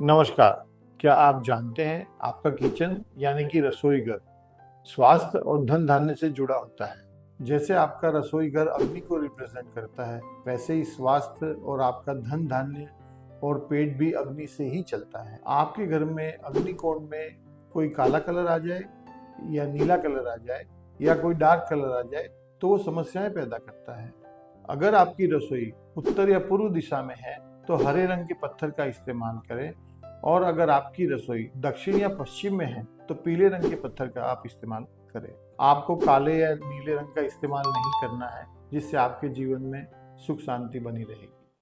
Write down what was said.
नमस्कार। क्या आप जानते हैं आपका किचन यानी कि रसोई घर स्वास्थ्य और धन धान्य से जुड़ा होता है। जैसे आपका रसोई घर अग्नि को रिप्रेजेंट करता है, वैसे ही स्वास्थ्य और आपका धन धान्य और पेट भी अग्नि से ही चलता है। आपके घर में अग्निकोण में कोई काला कलर आ जाए या नीला कलर आ जाए या कोई डार्क कलर आ जाए तो वो समस्याएं पैदा करता है। अगर आपकी रसोई उत्तर या पूर्व दिशा में है तो हरे रंग के पत्थर का इस्तेमाल करें, और अगर आपकी रसोई दक्षिण या पश्चिम में है तो पीले रंग के पत्थर का आप इस्तेमाल करें। आपको काले या नीले रंग का इस्तेमाल नहीं करना है, जिससे आपके जीवन में सुख शांति बनी रहेगी।